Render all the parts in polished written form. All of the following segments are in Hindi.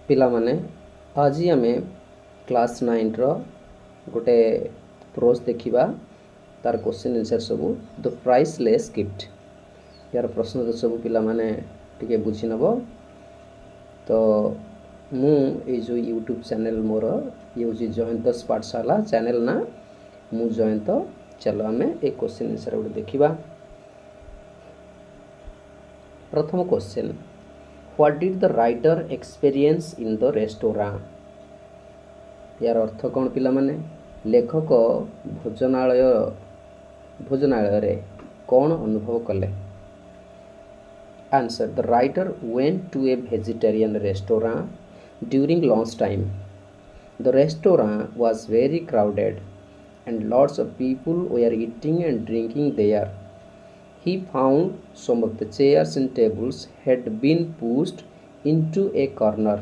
पिला माने आज आम क्लास 9 रो गोटे प्रोज देखा तार क्वेश्चन आंसर सब द प्राइसलेस गिफ्ट यार प्रश्न तो सब पिला माने टिके बुझी नब। तो मु जो यूट्यूब चैनल मोर ये हूँ जयंत पाठशाला चैनल ना मु जयंत। चलो आम एक क्वेश्चन आंसर गोटे देखा। प्रथम question what did the writer experience in the restaurant. यार अर्थ कौन पिला माने लेखक भोजनालय रे कौन अनुभव कले। Answer the writer went to a vegetarian restaurant during lunch time. The restaurant was very crowded and lots of people were eating and drinking there. He found some of the chairs and tables had been pushed into a corner.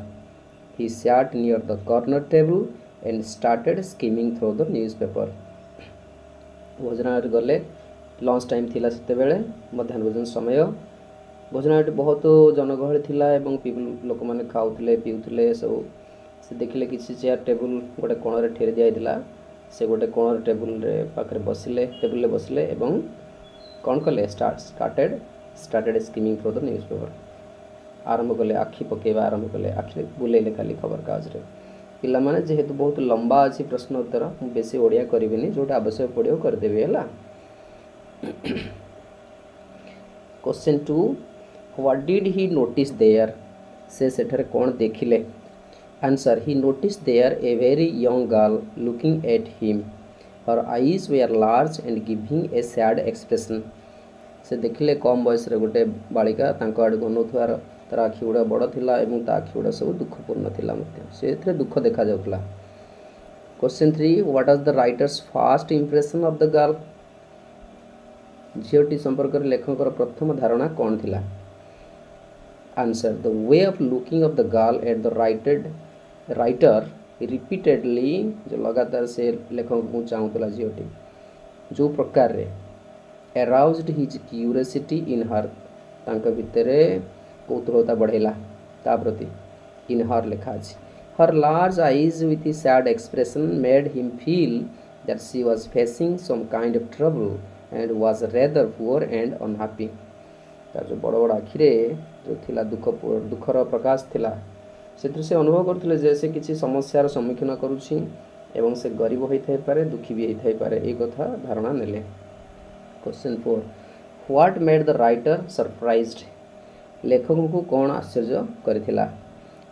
He sat near the corner table and started skimming through the newspaper. भोजनालय गले लंच टाइम थिला सेते बेले मध्याह्न भोजन समय भोजनालय बहुत जनगहली थिला एवं लोक माने खाउथिले पिउथिले सब से देखिले किसी चेयर टेबल गोटे कोण रे ठेर दिया दिला से गोटे कोण टेबल रे पाखरे बसिले टेबल रे बसिले एवं कौन कले started skimming through the newspaper आरंभ कले आखि पकेबा आरंभ कले आखि बुलेले खाली खबर कागज रे। पिला माने जेहेतु बहुत लंबा अछि प्रश्न उत्तर मु बेसी ओडिया करबिनी जोटा आवश्यक पड़ियो कर देबे हला। Question 2 what did he notice there से सेठरे कौन देखिले। Answer he noticed there a very young girl looking at him. Her eyes were large and giving a sad expression. से देखिले कम बयस रे गोटे बालिका तांको आड़ गनुथार तार आखि गुड़ा बड़ थिला एवं ता आखि गुड़ा सब दुखपूर्ण थिला मते से एथरे दुख देखा जाउतला। Question 3 what was the writer's first impression of the girl. झियोटी संपर्क रे लेखकर प्रथम धारणा कोन थिला। Answer the way of looking of the girl at the writer repeatedly जो लगातार से लेखक को चाहूला झीटी जो प्रकार रे अराउज्ड हिज क्यूरियोसिटी इन हर तांका भितरे कौतूहलता बढ़ेला ता प्रति इन हर लिखा अछि। Her large eyes with sad expression made him feel that she was facing some kind of trouble and was rather poor and unhappy. तार जो बड़ बड़ आखिरे जो थिला दुखर प्रकाश थिला से अनुभव करथिले जैसे किसी समस्यार सम्मुखीन करुछि एवं से गरीब होइथाइ पारे दुखी भी होइथाइ पारे ए कथा धारणा नेले। Question 4 what made the writer surprised. लेखक को कौन आश्चर्य करथिला।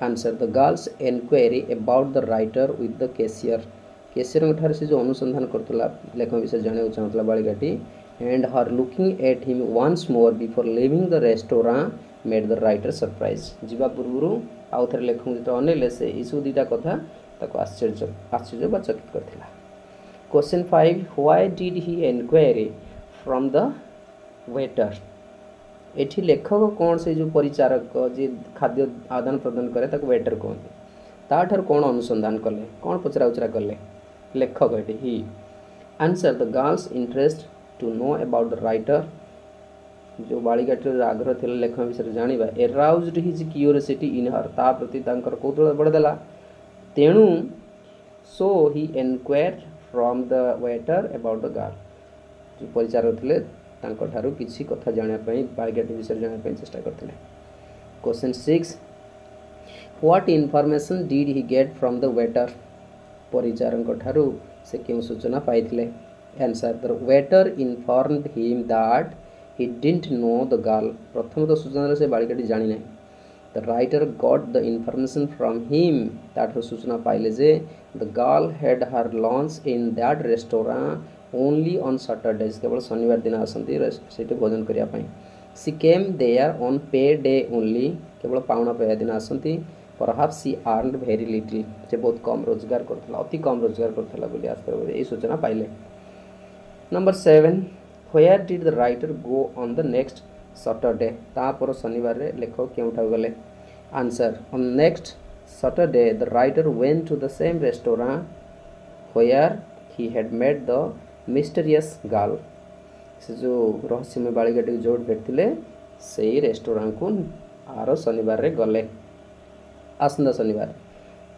Answer the girl's enquiry about the writer with the cashier ठार से जो अनुसंधान करथिला लेखक विषय जाने चाहतला बालिकाटी and her looking at him once more before leaving the restaurant made the writer surprise. जीवा पूर्व आउ थे लेखक जो अनेले से यू दुटा कथा ताको आश्चर्य बा चकित करथिला। Question 5 why did he enquiry from the waiter. एठी लेखक कौन से जो परिचारक जे खाद्य आदान प्रदान करे ताको वेटर कहते ताठार कौन अनुसंधान कले कौन पचरा उचरा कले लेखक एठी ही। Answer the girl's interest to know about the writer जो बालिकाटर आग्रह थिला लेखक विषय जानिबा एराउज्ड हिज क्यूरियोसिटी इन हर ता प्रति तांकर कौतूहल बढ़देला तेणु so he enquired from the waiter about the girl जो परिचारक थिले तांकर ठारू किछि कथा जानिया पई बालिकाटी विषय जानिया पई चेष्टा करथिले। Question 6 what information did he get from the waiter. परिचारक ठारू से केउ सूचना पाइथिले। Answer the waiter informed him that he didn't know the girl। प्रथम तो सूचना से बालिकाटी जानी नहीं। the writer got the information from him ताठर सूचना पाइले जे the girl had her lunch in that restaurant only on Saturdays केवल शनिवार दिन आसंती सेठी भोजन करिया पई। she came there on pay day only केवल पावना पे दिन आसंती। perhaps she earned very little जे बहुत कम रोजगार करथला अति कम रोजगार करथला बोली आस्तर ए सूचना पाइले। Number 7 Where did the writer go on the next Saturday। तापर शनिवार रे लेखक केउठा गले। Answer on next Saturday the writer went to the same restaurant where he had met the mysterious girl। से जो रहस्यमय बालिकाटी जोड़ भेटथिले सेही रेस्टोरेंट को आरो शनिवार रे गले। आसंदा शनिवार।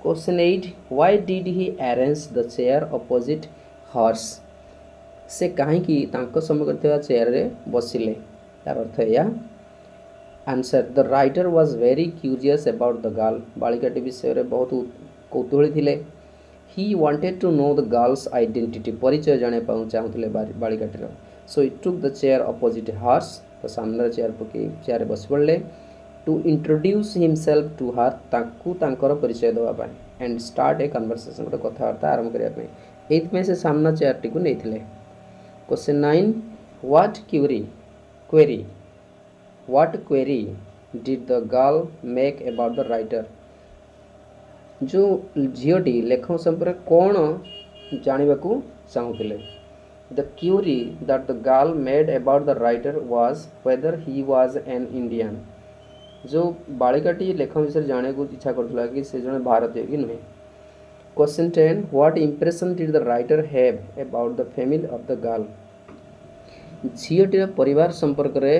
Question 8 why did he arrange the chair opposite hers से कहीं तांको सम्मुख चेयर रे बसिले तार अर्थ या answer the writer was very curious about the girl बालिकाटी विषय रे बहुत कौतूहली थिले। He wanted to know the girl's identity परिचय जाने पाऊँ चाहूले बालिकाटीर। So it took the chair opposite hers तो सामने चेयर पकई चेयर बस पड़े to introduce himself to her ताकू तांकर परिचय देवाई एंड स्टार्ट ए कन्वर्सेशन गोटे कथबार्ता आरंभ करने ये से सामना चेयर टी नहीं थे। Question 9 what query what query did the girl make about the writer जो झीटी लेखक संपर्क कौन जानवा चाहूले। The query that the girl made about the writer was whether he was an Indian जो बालिकाटी लेखक विषय जाने को इच्छा करथुला कि से जने भारतीय कि नुहे। Question 10 what impression did the writer have about the family of the girl झीटीर परिवार संपर्क रे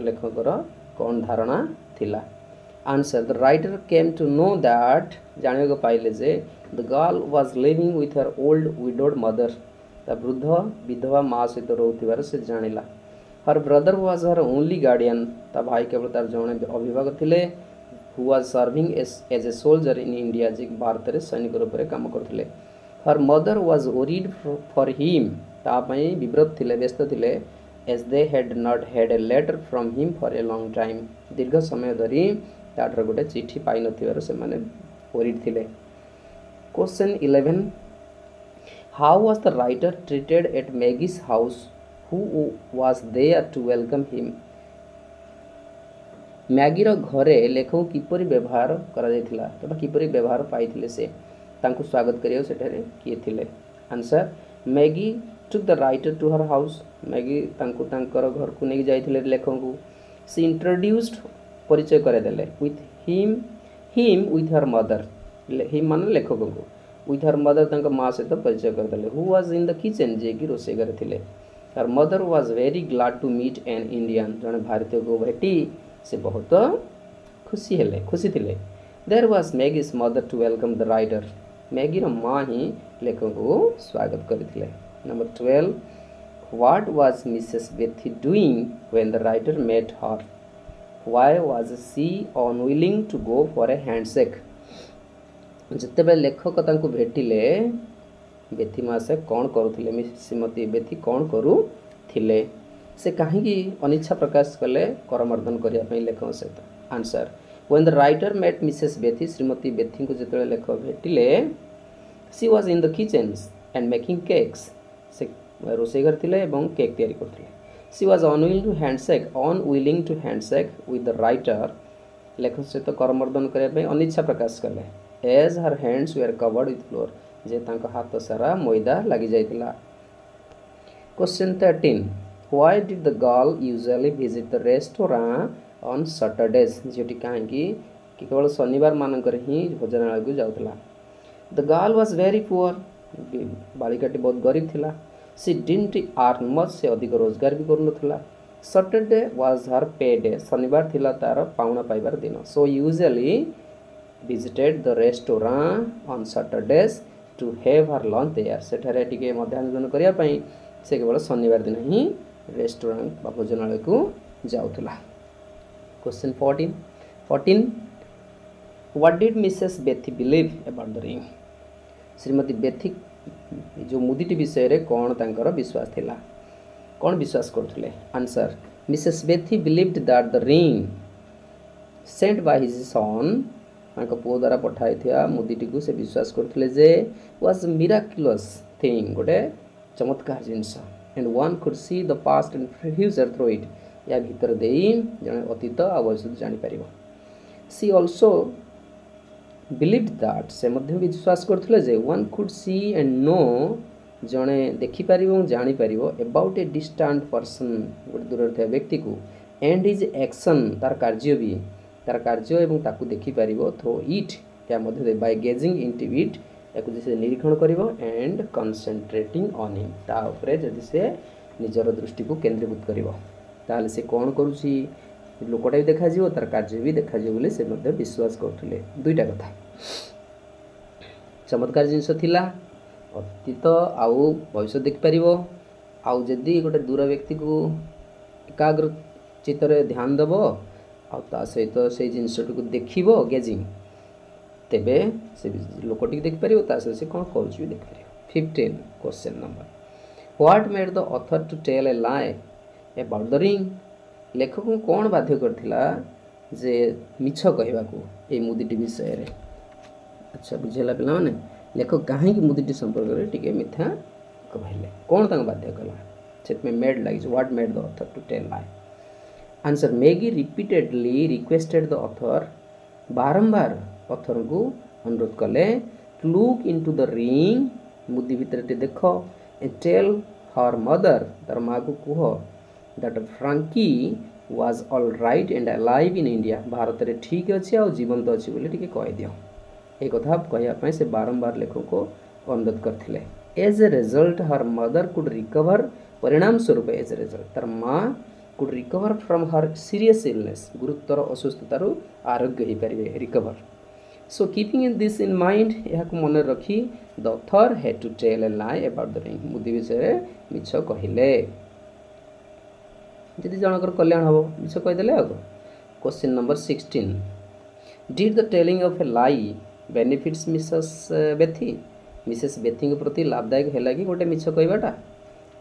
लेखकर कौन धारणा थिला। Answer the writer came to know that जाने को पाइले जे the girl was living with her old widowed mother ता वृद्ध विधवा माँ सहित रोथिबार से जानिला। Her brother was her only guardian ता भाई केवल तार जणे अभिभावक थिले who was serving as a soldier in India जे भारत रे सैनिक रूप में काम करथिले। Her mother was worried for him ता पई विव्रत थिले व्यस्त थिले as they had not had a letter from him for a long time दीर्घ समय धरी ताटर गोटे चिठी पाई नथिबार से माने वरीड थिले। Question 11 how was the writer treated at Maggie's house who was there to welcome him मैगीर घरे लेखक किपरि व्यवहार करा जायथिला तबा किपरि व्यवहार पाइथिले से तांको स्वागत करियो सेठारे किए थिले। Answer Maggie took the writer to her house Maggie तांको तांकर घर को नहीं जाइथिले लेखक को सी इंट्रोड्यूस्ड परिचय करे देले with him with her mother him मान लेखक को विथ हर मदर तांको माँ सहित परिचय कर देले who was in the kitchen जे कि रोसे करे थिले। Her mother was very glad to meet an Indian जने भारतीय को भेटी से बहुत खुशी थिले। There was Maggie's mother to welcome the writer मैगीर माँ ही लेखक को स्वागत करथिले। Number 12 what was Mrs Betty doing when the writer met her why was she unwilling to go for a handshake जिते बेले लेखक तांको भेटिले बेथी माँ से कौन करुथिले श्रीमती बेथी कौन करुथिले से कहीं अनिच्छा प्रकाश कले करमर्दन करने पे लेखक सहित। Answer when the writer met Mrs बेथी श्रीमती बेथी को जिते लेखक भेटिले she was in the kitchen and making cakes से रोसे करथिले एवं केक तैयारी करथिले। She was unwilling to handshake with the writer लेखक सहित करमर्दन करने पे अनिच्छा प्रकाश कले as her hands were covered with flour जे तांको हाथ सारा मैदा लगी जाइतिला। Question 13 why did the girl usually visit the restaurant on Saturdays जेटी कहीं केवल शनिवार मानकर ही भोजनालय को जाउतला। The girl was very poor बालिकाटी बहुत गरीब थिला। सी डिडंट अर्न मच से अधिक रोजगार भी करूनथला। Saturday was her pay day शनिवार थिला तार पाउना पाइबार दिन। So usually visited the restaurant on Saturdays to have her lunch there सेठारे टिके मध्याह्न भोजन करिया पई से केवल शनिवार दिन ही रेस्टोरेंट बा भोजनालय को जाउतला। Question 14 what did Mrs Betty believe about the ring श्रीमती बेथी जो मुदीटी विषय रे कौन तांकर विश्वास थिला कौन विश्वास करथुले। Answer Mrs Bethy believed that the ring sent by his son तांको पुओ द्वारा पठाई थिया मुदीटी को से विश्वास करथुले जे वाज मिराकुलस थिंग गोटे चमत्कार जिनस and one could see the past and future through it या भीतर देई जने अतीत आ भविष्य जानि परिबो। सी आल्सो बिलीव्ड दैट से मध्य विश्वास करथुले जे one could see and know जने देखि परिबो जानि परिबो अबाउट ए डिस्टेंट पर्सन गोटे दूर थे व्यक्ति को एंड हिज एक्शन तार कार्य भी तार कार्य एवं ताकू देखि परिबो थ्रू इट या मध्य बाय गेजिंग इनटू इट याकू जैसे निरीक्षण करिबो एंड कंसंट्रेटिंग ऑन हिम ता ऊपर जदि से निजर दृष्टि को केंद्रीभूत करिबो ताले से कोन करूची लोकटा भी देखा तार कार्य भी देखा से विश्वास करते दुईटा कथा चमत्कार जिनस थिला अतीत आउ भविष्य देखिपर आउ जदि गोटे दूर व्यक्ति को एकाग्र चित्तर ध्यान देव आ सहित से जिनसटी को देखिब गेजिंग तेबे से लोकटी देखिपर ता सहित से कौन कर देखिपर 15 question number what made the author to tell a lie about the ring लेखक को कौन बाध्य करथिला जे मिछ कहबा को ए मुदीटी विषय रे अच्छा बुझेला पिला माने लेखक कहीं मुदीटी संपर्क रे टिके मिथ्या कहले कौन तंग बाध्य कला सेट में made lies what made the author to tell lie answer Maggie repeatedly requested the author बारंबार ऑथर को अनुरोध कले लुक इनटू द रिंग मुदी भितर देख एंड टेल हर मदर तार माँ को कह that Frankie was all right and alive in India Bharat में ठीक अच्छे आ जीवंत अच्छी बोली टी कह दियो ये कथा कहवाई से बारंबार लेखक को अनुरोध करते as a result her mother could recover परिणाम स्वरूप एज ए रिजल्ट तार माँ could recover from her serious illness गुरुतर असुस्थतार आरोग्य हो पारे recover so keeping this in mind यह मन रखी the author had to tell a lie about the ring मुदी विषय मिछ कहले जदि जनकर कल्याण हम मिछ कहीदे आग question number 16 did the telling of a lie benefits Mrs Bethy प्रति लाभदायक है कि गोटे मिछ कहवाटा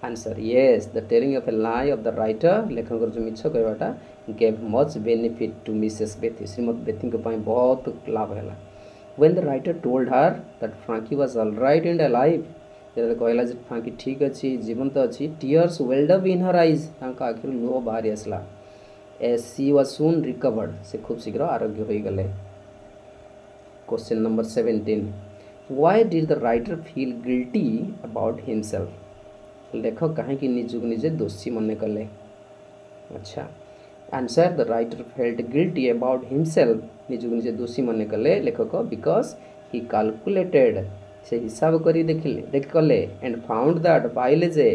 answer yes the telling of a lie of the writer लेखक जो मिछ कहवाटा gave much benefit to Mrs बेथी श्रीमती बेथी बहुत लाभ है when the writer told her that Frankie was all right and alive जब कहला जे फ्रांकी ठीक अच्छी जीवंत अच्छी tears weld up in her eyes आखिर लुह बाहरी आसला as she was soon recovered से खूब शीघ्र आरोग्य हो गले question number 17 why did the writer feel guilty about himself लेखक कहीं निजुक निजे दोषी मन कले अच्छा answer the writer felt guilty about himself निजुक निजे दोषी मन कले लेखक बिकॉज ही कैलकुलेटेड से हिसाब करी देख कले एंड फाउंड दैट पाइले जे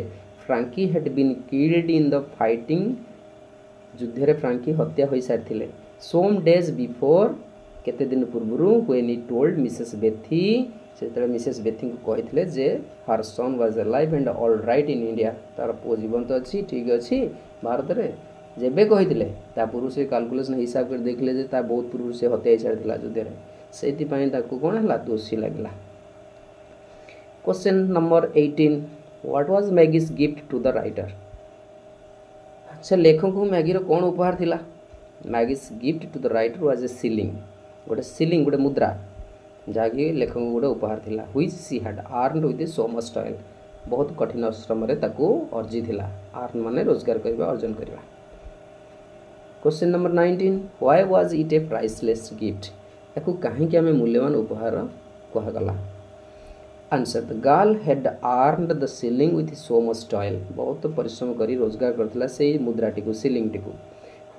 Frankie had been killed in the fighting युद्ध रे फ्रांकी हत्या हो सारी सोम डेज बिफोर केते दिन पूर्व when he told Mrs Bethy से मिसेस बेथी को कही जे her son was alive and all right in India तार पु जीवंत अच्छी ठीक अच्छी भारत में जेबे कही पूर्व से कैलकुलेशन हिसाब कर देखले जे ता बहुत पूर्व से हत्या हो सारी युद्ध में से कौन है दोषी लगला question number 18 what was Maggie's gift to the writer अच्छा लेखक को मैगी रो कौन उपहार थिला Maggie's gift to the writer was a shilling गोटे मुद्रा जहाँकि लेखक गोटे उपहार थिला which she had earned with so much toil बहुत कठिन श्रम अर्जी थिला अर्न माने रोजगार करबा अर्जन करबा question number 19 why was it a priceless gift याकू कहीं आम मूल्यवान उपहार कहगला answer the girl had earned the shilling with so much toil बहुत परिश्रम करी रोजगार करथिला से मुद्राटी को सिलिंग टी को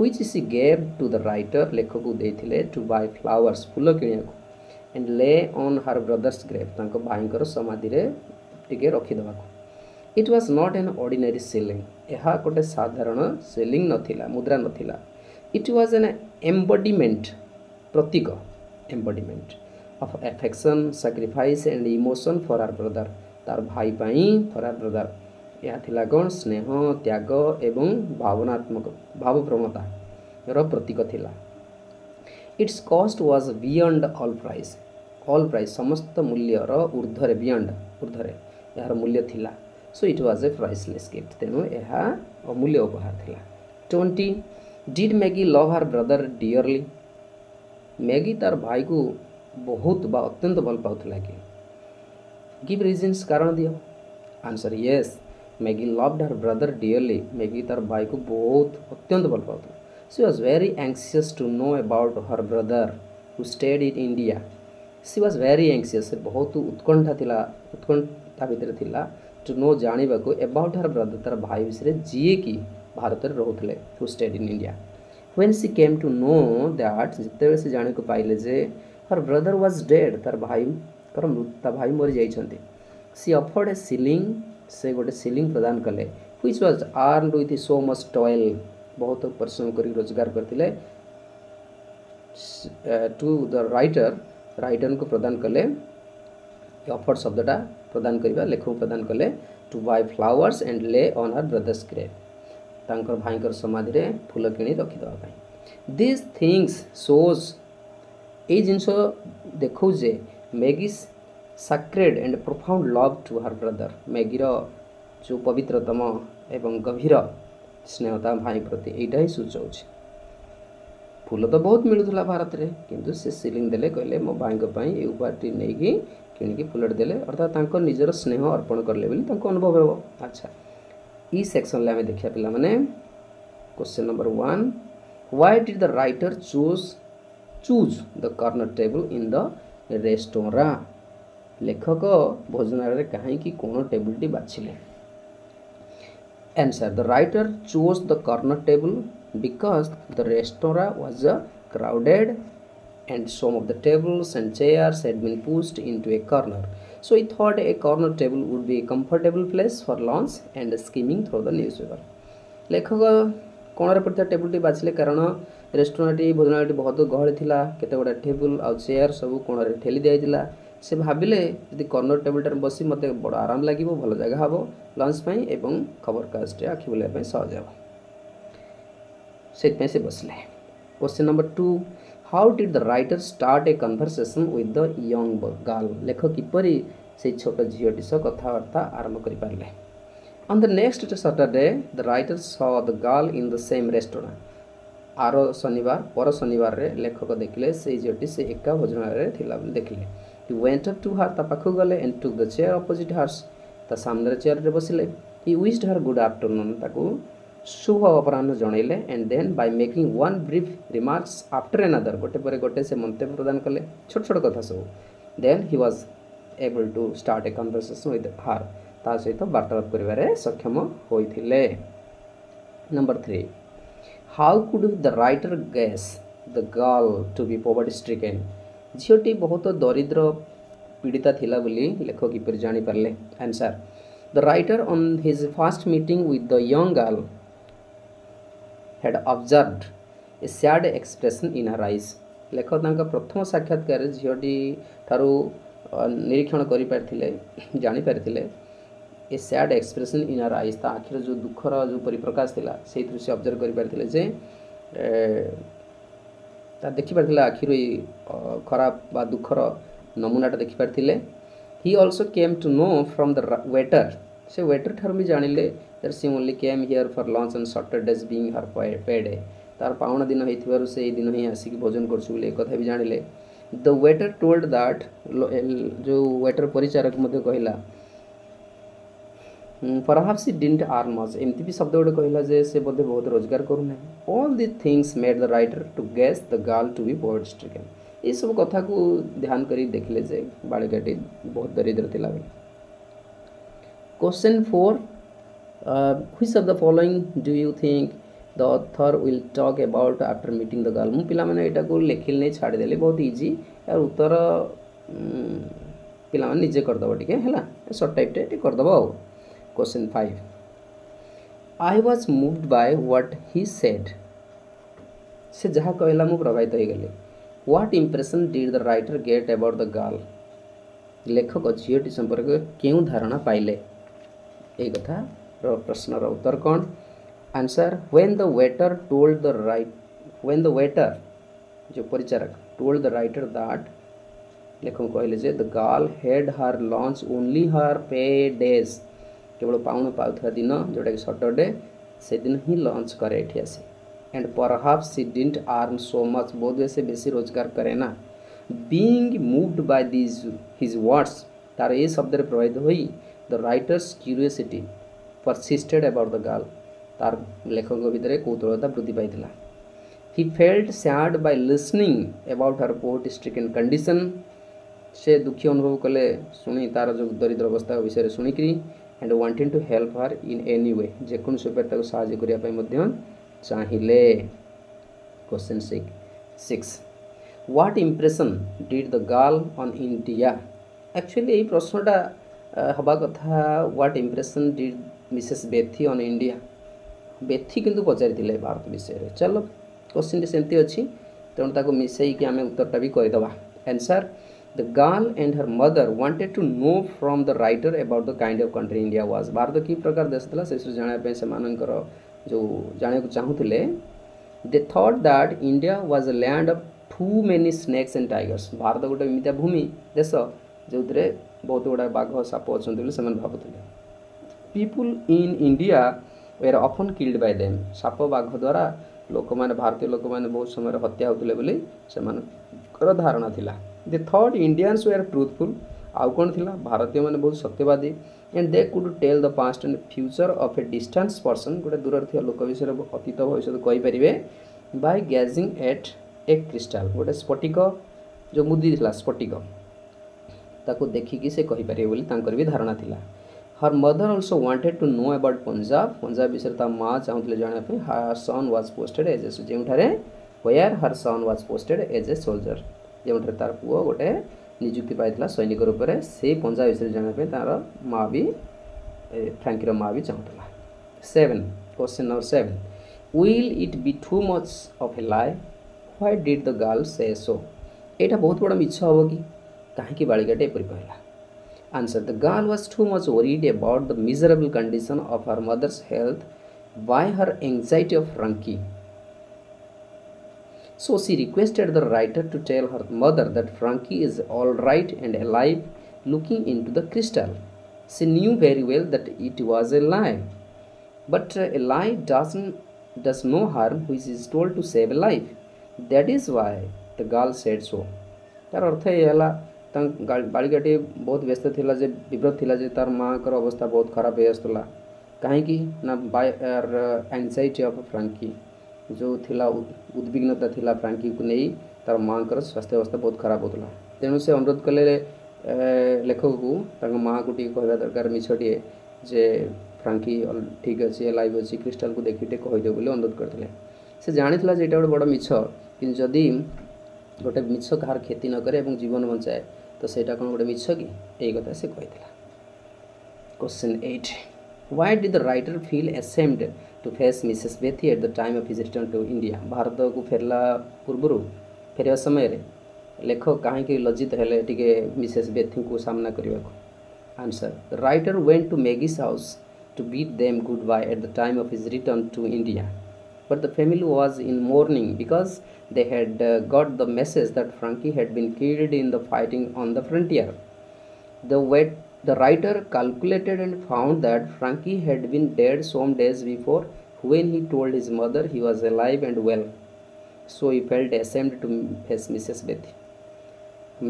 which she gave to the writer लेखक को देथिले टू बाय फ्लावर्स फूल किणिया को and lay on her brother's grave तांको भाईंकर समाधि रे टिके रखी दवा को it was not an ordinary shilling यह गोटे साधारण सिलिंग नथिला मुद्रा नथिला इट वाज एन एम्बॉडीमेंट प्रतीक embodiment of affection sacrifice and emotion for our brother तार भाई पाई फॉर आवर ब्रदर यह थिला कौन स्नेह त्याग एवं भावनात्मक भावप्रवणता प्रतीक थिला it's cost was beyond all price समस्त मूल्यर ऊर्ध्वर बियॉन्ड ऊर्ध्वर यार मूल्य थिला सो it was a priceless gift तेणु यह अमूल्य उपहार थिला 20 did Maggi love her brother dearly Maggie तार भाई को बहुत बा अत्यंत भल पाउथला कि गिव रीजन्स कारण दियो answer yes Maggie loved her brother dearly Maggie तार भाई को बहुत अत्यंत भल पाउथला she was very anxious to know about her brother who stayed in India she was very anxious बहुत उत्कंठा भितर थिला टू नो जानिबा को अबाउट हर ब्रदर तार भाई विषय जी कि भारत में रोते who stayed in India when she came to know that जिते से जाने को पाइले जे हर ब्रदर वाज डेड तार भाई भाई मरी जाइछन्ते सी अफोर्ड ए सिलिंग से गोटे सिलिंग प्रदान कले which was earned with so much toil बहुत परिश्रम कर रोजगार करते टू द राइटर को प्रदान कले ऑफर शब्दटा प्रदान करवा लेखक प्रदान कले to buy flowers and lay on her brother's grave तांकर भाईकर समाधि रे फूल किणी रखिदेवा पाई दिस थिंग्स शोज ए जिनस देखौ जे Maggie's sacred and profound love to her brother मैगीर जो पवित्रतम एवं गभीर स्नेहता भाई प्रति एटा ही सूचाଉଛି फूल तो बहुत मिलूला भारत रे किंतु से सिलिंग देले कहले मो भाई ए उपहारटी नहीं किणिकी फूलटे देले अर्थात तांको निजर स्नेह अर्पण करले बोली तांको अनुभव हो। अच्छा ई सेक्शन ले हमें देखिया पिला माने question number 1 why did the writer choose the corner table in the restaurant लेखक भोजनालय रे काहे की कोन टेबल टी बाछिले Answer. The writer chose the corner table because the restaurant was crowded and some of the tables and chairs had been pushed into a corner. So he thought a corner table would be a comfortable place for lunch and skimming through the newspaper. लेखक कोणरे पड़ता टेबल टी बाछिले कारण रेस्टोरेंट टी भोजनालय टी बहुत गहଳି थिला केते गोटा टेबल आ चेयर सब कोणरे ठेली दियाइला से भाविले यदि कर्नर टेबलटार बसी मत बड़ आराम लगे भल जगह हम लंच एवं खबर कास्ट आखि बुलाइबा सहज हे से बसले। Question number 2 how did the writer start A conversation with the young girl लेखक किपरि से छोट झीटी सह कथबार्ता आरंभ कर पारे। On the next Saturday the writer saw the girl in the same restaurant आर शनिवार पर शनिवार रे लेखक देखले से झीटी से एका भोजनालय थिला देखले He went up to her ता पाखु गले and took the chair opposite hers ता सामने चेयर रे बसिले He wished her good afternoon ताकू शुभ अपराह्न जणैले and then by making one brief remarks after another गोटे परे गोटे से मंतव्य प्रदान कले छोट छोट कथा सब then he was able to start a conversation with her ता सहित वार्तालाप करिवारे सक्षम होइथिले। Number 3 How could the writer guess the girl to be poverty stricken झीटी बहुत दरिद्र पीड़िता थिला बोली लेखक किपर जानी Parle. Answer the writer on his first meeting with the young girl had observed A sad expression in her eyes लेखक तांका प्रथम साक्षात्कार झीटी ठारू निरीक्षण करि पारथिले जानी पारथिले a sad expression in her eyes ता आखिर जो दुखर जो परिप्रकाश थिला सेहि दृश्य ऑब्जर्व करि पारथिले जे देखि पारथिला आखिर खराब बा दुखर नमूनाटा देखि पारथिले। He also came to know from the waiter से वेटर ठार भी जानिले that she only came here for lunch on Saturdays being her pay day तार पावना दिन होइथिबारु से ई दिन ही आसिक भोजन करछु बोले कथा भी जानिले। द वेटर टोल्ड दैट जो वेटर परिचारक मध्ये कहिला perhaps he didn't earn much एमती भी शब्द गोटे कहला जे से बोधे बहुत रोजगार करू ना all the things made the writer to guess the girl to be poverty stricken ये सब कथा को ध्यान करी देखले जे बालिकाटी बहुत दरिद्र थिला बोली। Question 4 which of the following do you think the author will talk about after meeting the girl मु पिला माने एटा को लेखिल नै छाडी देले बहुत इजी और उत्तर पिला माने निजे कर दबो ठीक है हला शॉर्ट टाइप टे कर दबो। Question 5 I was moved by what he said से जहाँ कहला मु प्रभावित हो गले। What impression did the writer get about the girl लेखक झीटी संपर्क क्यों धारणा पाइले ए कथा प्रश्नर उत्तर कौन। आंसर व्हेन द वेटर जो Paricharak told the writer that लेखक कहले जे the girl had her lunch only her pay days केवल पाउन पाउथरा दिन जोटा कि सैटरडे से दिन ही लंच करे एठी आसी and perhaps she didn't earn so much बोध से बेसी रोजगार करे ना being moved by this his words तार ए शब्द रे प्रभावित होई the writer's curiosity persisted about the girl तार लेखक भितर कौतूहलता वृद्धि पाइथिला। He felt sad by listening about her poverty stricken condition से दुखी अनुभव कले सुनी तार जो दरिद्र अवस्था विषय शुणिकी and wanting to help her in any way जेकोन उपाय साहाय्य करने चाहिए। Question 6 what impression did the girl on India actually यही प्रश्नटा हवा कथा what impression did Mrs Bethy on India Bethy किंतु पचारि भारत विषय। चलो क्वेश्चन सेमती अच्छी तेणु ताको मिसैकी आम उत्तरटा भी करदे। Answer the girl and her mother wanted to know from the writer about the kind of country India was. भारत कि प्रकार देश था से जानापी से जो जाना चाहूले। They thought that India was a land of too many snakes and tigers. भारत गोटे एमती भूमि देश जो बहुत गुड़ा बाघ साप अच्छा भावुले। People in India were often killed by them. साप बाघ द्वारा लोक मैंने भारतीय लोक मैंने बहुत समय हत्या होते बोली से धारणा थिला। They thought Indians were truthful. आउ कौन थिला भारतीय मैंने बहुत सत्यवादी। And they could tell the past and future of a distance person. गोटे दूर थी लोक विषय अतीत भविष्य कहींपारे by gazing at a crystal. गोटे स्फटिक जो मुदी थिला स्फटिक ताको देखिकी से कहींपारे बोली तांकर भी धारणा थिला। Her mother also wanted to know about Punjab. Punjab विषय ता माँ चाहूले जानापी। Her son was posted as a जोठारे where her son was posted as a soldier. जो तार पुओ गोटे निजुक्ति पाई सैनिक रूप से पंजाब विषय जानापी तार माँ भी फ्रांकीर माँ भी चाहूला। 7 question number 7 will it be too much of a lie why did the girl से सो। यहाँ बहुत बड़ा मिछ हम कि कहीं बालिकाटे एपरी कहला। Answer the girl was too much worried about the miserable condition of her mother's health by her anxiety of Frankie. So she requested the writer to tell her mother that Frankie is all right and alive, looking into the crystal. She knew very well that it was a lie, but a lie does no harm which is told to save a life. That is why the girl said so. तार अर्थ ये बालिकाटी बहुत व्यस्त थिला जे विव्रत थिला जे तार माँ कर अवस्था बहुत खराब हो आसला कहीं ना बाय एंजाइटी ऑफ फ्रांकी जो थिला उद्विग्नता थिला फ्रांकी को नहीं तार माँ कर स्वास्थ्य अवस्था बहुत खराब होता। तेणु से अनुरोध कले लेखक को माँ को कहवा दरकार मिछटे जे फ्रांकी ठीक अच्छे लाइव अच्छी क्रिस्टाल को देखी कहीदे बोली अनुरोध करते। से जानी जे गोटे बड़ मिछ कि जदि गोटे मिछ कहार क्षति न करे जीवन बचाए तो सेटा कौन गोटे मिछ कि यही कथा से कही। Question 8 why did the writer feel ashamed to face Mrs Bethy at the time of his return to India. भारत को फेरला पूर्व फेरवा समय लेखक कहीं लज्जित हेले टिके मिसेस बेथी को सामना करने को। Answer the writer went to Maggie's house to bid them good bye at the time of his return to India, but the family was in mourning because they had got the message that Frankie had been killed in the fighting on the frontier. The writer calculated and found that Frankie had been dead some days before when he told his mother he was alive and well. So he felt ashamed to face Mrs. Bethy.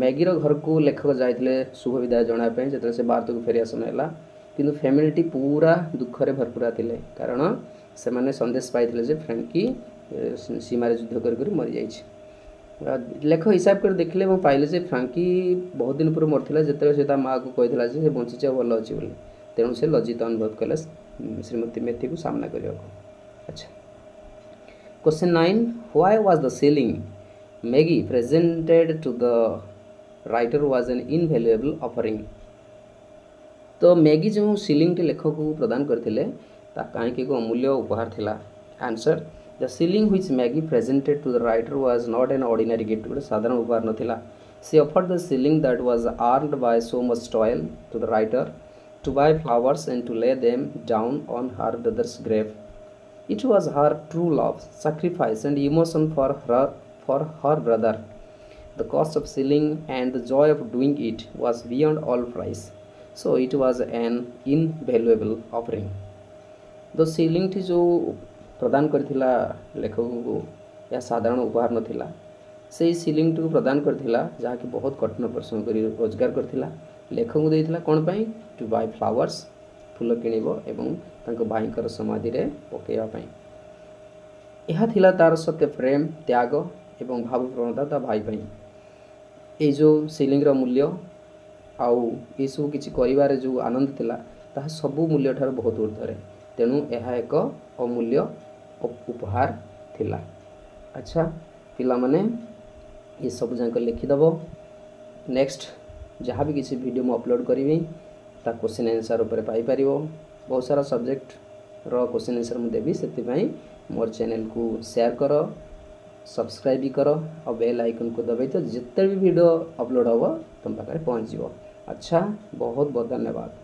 मैगीर घर को लेखक जाते शुभ विदाय जनापी जो से भारत को फेरिया समय है कि फैमिली पूरा दुखरे भरपूरा थे कारण से मैंने संदेश पाई जे फ्रांकी सीमार युद्ध कर मरी जाइए। लेख हिसाब कर देखले पाइले जे फ्रांकी बहुत दिन पूर्व मरता जिते से माँ को कही से बंची भल अच्छी बोली तेणु से लज्जित अनुभव कले श्रीमती मेथी को सामना करने को। अच्छा question 9 why was the shilling Maggie presented to the writer was an invaluable offering. तो मैगी जो सीलिंग टी लेखक को प्रदान करते कहीं एक अमूल्य उपहार थिला। Answer the shilling which Maggie presented to the writer was not an ordinary gift. गोटे साधारण उपहार नथिला। She offered the shilling that was earned by so much toil to the writer to buy flowers and to ले them down on her brother's grave. It was her true love sacrifice and emotion for her brother. The cost of shilling and the joy of doing it was beyond all price, so it was an invaluable offering. तो सीलिंग टी जो प्रदान करथिला लेखक को या साधारण उपहार नथिला से सीलिंग टी को प्रदान करथिला जहाँ कि बहुत कठिन परिश्रम कर रोजगार करथिला लेखक को देथिला कोन पई टू बाय फ्लावर्स फूल किनिबो एवं तांको भाईकर समाधि रे पकेया पई। यह थिला तार सत्य प्रेम त्याग एवं भावप्रवणता ता भाई पई। ए जो सीलिंग रो मूल्य आउ ये सब किछि करिवारे जो आनंद थिला ता सब मूल्य ठार बहुत ऊर्ध्वरे तेणु यह एक अमूल्य उपहार थिला। अच्छा पिला माने ये सब जाक लिखिदेव। नेक्स्ट जहाँ भी किसी वीडियो में अपलोड करी ता क्वेश्चन आंसर उपर पाई पारिबो। बहुत सारा सब्जेक्ट क्वेश्चन आंसर मुझे देवी से मोर चैनल को शेयर कर सब्सक्राइब भी कर और बेल आइकन को दबाई तो जिते भी वीडियो अपलोड हम तुम पाखे पहुँच। अच्छा बहुत बहुत धन्यवाद।